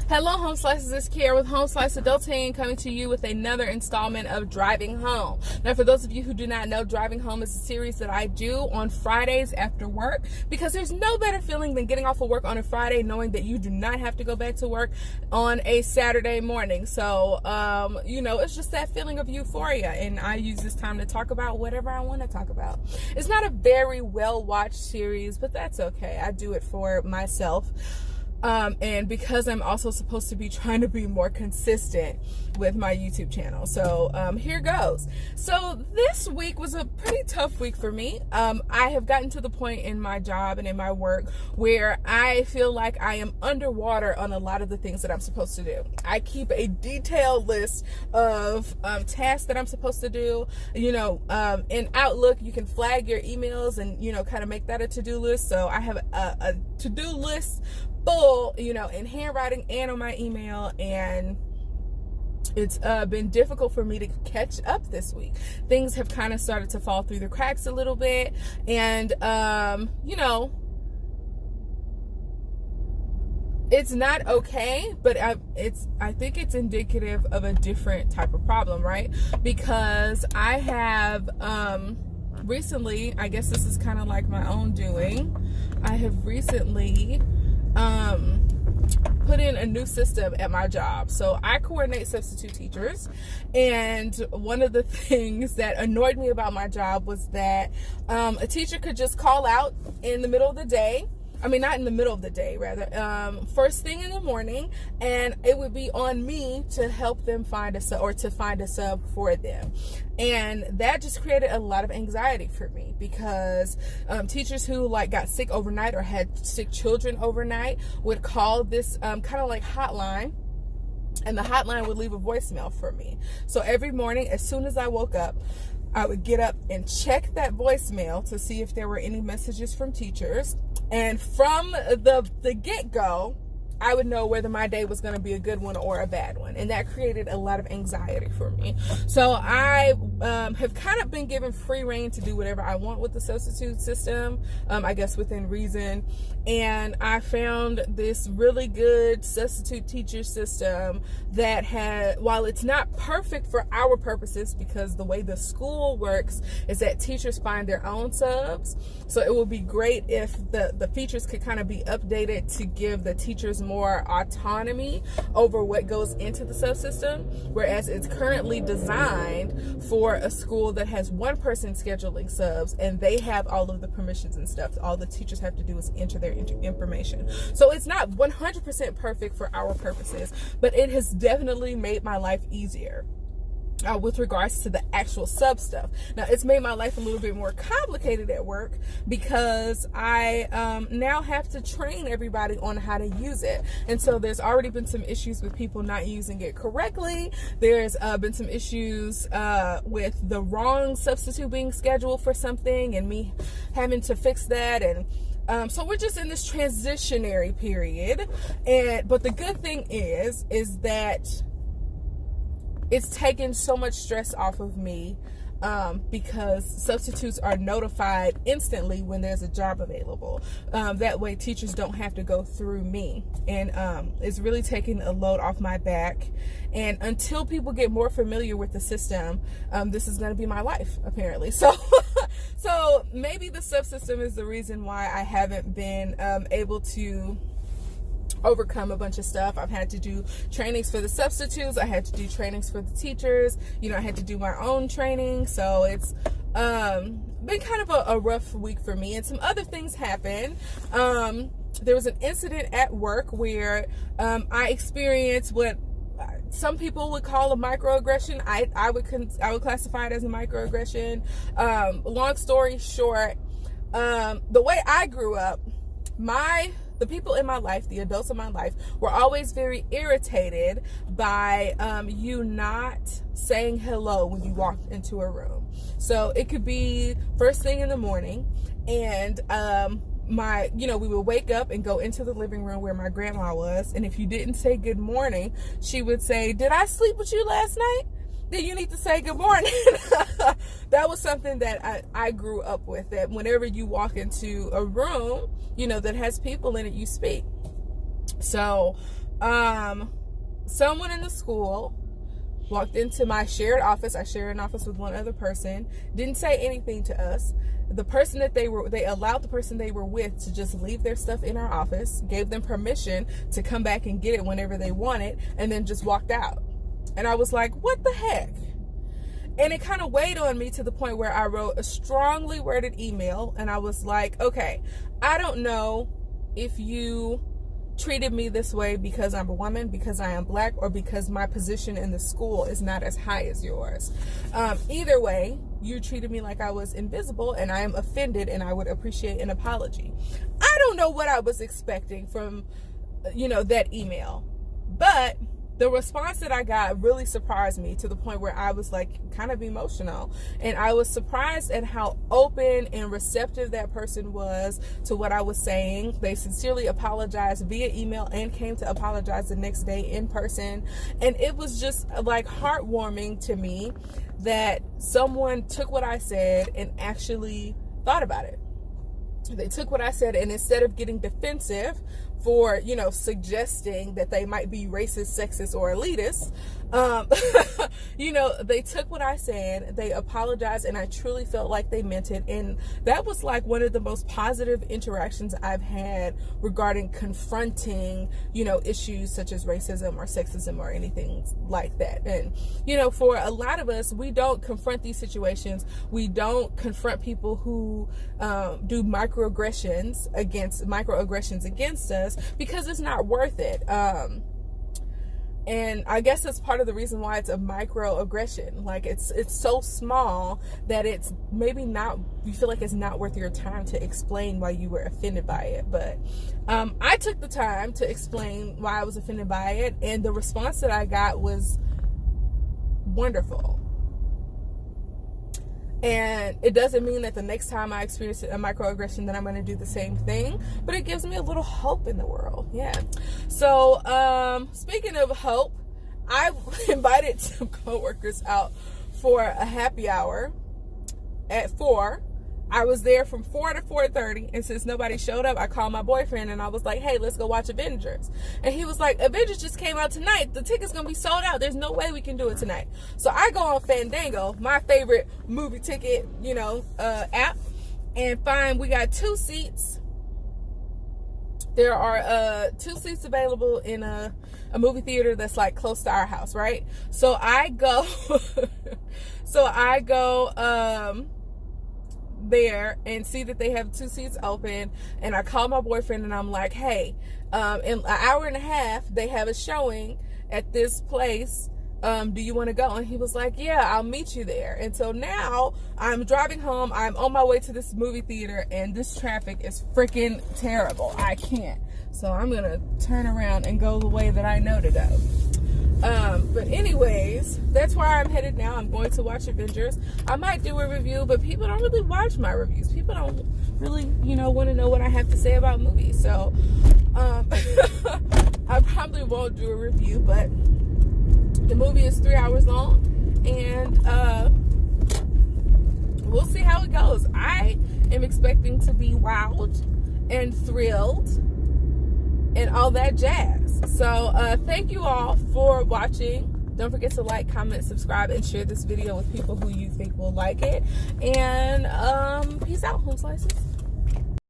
Hello, Home Slices. It's Kiara with Home Slice Adulting, coming to you with another installment of Driving Home. Now, for those of you who do not know, Driving Home is a series that I do on Fridays after work, because there's no better feeling than getting off of work on a Friday knowing that you do not have to go back to work on a Saturday morning. So, it's just that feeling of euphoria, and I use this time to talk about whatever I want to talk about. It's not a very well-watched series, but that's okay. I do it for myself. And because I'm also supposed to be trying to be more consistent with my YouTube channel. So here goes. So this week was a pretty tough week for me. I have gotten to the point in my job and in my work where I feel like I am underwater on a lot of the things that I'm supposed to do. I keep a detailed list of tasks that I'm supposed to do. In Outlook, you can flag your emails and, kind of make that a to-do list. So I have a to-do list full, in handwriting and on my email, and it's been difficult for me to catch up this week. Things have kind of started to fall through the cracks a little bit, and it's not okay, but I think it's indicative of a different type of problem, right? Because I have recently, I guess this is kind of like my own doing, I have recently put in a new system at my job. So I coordinate substitute teachers, and one of the things that annoyed me about my job was that a teacher could just call out in the middle of the day. I mean, not in the middle of the day, rather, first thing in the morning, and it would be on me to help them find a sub for them. And that just created a lot of anxiety for me, because teachers who got sick overnight or had sick children overnight would call this kind of like hotline, and the hotline would leave a voicemail for me. So every morning, as soon as I woke up, I would get up and check that voicemail to see if there were any messages from teachers. And from the get-go, I would know whether my day was going to be a good one or a bad one. And that created a lot of anxiety for me. So I have kind of been given free reign to do whatever I want with the substitute system, I guess within reason. And I found this really good substitute teacher system that while it's not perfect for our purposes, because the way the school works is that teachers find their own subs. So it would be great if the features could kind of be updated to give the teachers more autonomy over what goes into the subsystem, whereas it's currently designed for a school that has one person scheduling subs, and they have all of the permissions and stuff. All the teachers have to do is enter their information. So it's not 100% perfect for our purposes, but it has definitely made my life easier. With regards to the actual sub stuff. Now, it's made my life a little bit more complicated at work, because I now have to train everybody on how to use it. And so there's already been some issues with people not using it correctly. There's been some issues with the wrong substitute being scheduled for something and me having to fix that. And so we're just in this transitionary period. But the good thing is that it's taken so much stress off of me, because substitutes are notified instantly when there's a job available. That way teachers don't have to go through me. And it's really taking a load off my back. And until people get more familiar with the system, this is going to be my life, apparently. So maybe the subsystem is the reason why I haven't been able to overcome a bunch of stuff. I've had to do trainings for the substitutes. I had to do trainings for the teachers. I had to do my own training. So it's been kind of a rough week for me. And some other things happened. There was an incident at work where I experienced what some people would call a microaggression. I would classify it as a microaggression. Long story short, the way I grew up, the people in my life, the adults in my life, were always very irritated by you not saying hello when you walked into a room. So it could be first thing in the morning, and we would wake up and go into the living room where my grandma was, and if you didn't say good morning, she would say, "Did I sleep with you last night? Then you need to say good morning." That was something that I grew up with, that whenever you walk into a room, that has people in it, you speak. So Someone in the school walked into my shared office. I share an office with one other person. Didn't say anything to us. The person that they allowed the person they were with to just leave their stuff in our office, gave them permission to come back and get it whenever they wanted, and then just walked out. And I was like, what the heck? And it kind of weighed on me to the point where I wrote a strongly worded email, and I was like, okay, I don't know if you treated me this way because I'm a woman, because I am black, or because my position in the school is not as high as yours. Either way, you treated me like I was invisible, and I am offended, and I would appreciate an apology. I don't know what I was expecting from, that email, but the response that I got really surprised me to the point where I was like kind of emotional, and I was surprised at how open and receptive that person was to what I was saying. They sincerely apologized via email and came to apologize the next day in person, and it was just like heartwarming to me that someone took what I said and actually thought about it. They took what I said, and instead of getting defensive for, suggesting that they might be racist, sexist, or elitist, they took what I said, they apologized, and I truly felt like they meant it. And that was like one of the most positive interactions I've had regarding confronting, issues such as racism or sexism or anything like that. And, for a lot of us, we don't confront these situations. We don't confront people who do microaggressions against us, because it's not worth it. And I guess that's part of the reason why it's a microaggression. Like it's so small that it's maybe not, you feel like it's not worth your time to explain why you were offended by it. But I took the time to explain why I was offended by it, and the response that I got was wonderful. And it doesn't mean that the next time I experience a microaggression that I'm going to do the same thing, but it gives me a little hope in the world. Yeah. So, speaking of hope, I invited some coworkers out for a happy hour at 4. I was there from 4 to 4:30, and since nobody showed up, I called my boyfriend and I was like, hey, let's go watch Avengers. And he was like, Avengers just came out tonight. The ticket's gonna be sold out. There's no way we can do it tonight. So I go on Fandango, my favorite movie ticket, app, and find we got 2 seats. There are 2 seats available in a movie theater that's like close to our house, right? So I go there and see that they have 2 seats open, and I call my boyfriend and I'm like, hey, in an hour and a half they have a showing at this place, do you want to go? And he was like, yeah, I'll meet you there. And so now I'm driving home, I'm on my way to this movie theater, and this traffic is freaking terrible. I can't, so I'm gonna turn around and go the way that I know to go. But anyways, that's where I'm headed now. I'm going to watch Avengers. I might do a review, but people don't really watch my reviews. People don't really, want to know what I have to say about movies. So, I probably won't do a review, but the movie is 3 hours long, and, we'll see how it goes. I am expecting to be wowed and thrilled and all that jazz. So thank you all for watching. Don't forget to like, comment, subscribe, and share this video with people who you think will like it. And peace out, home slices.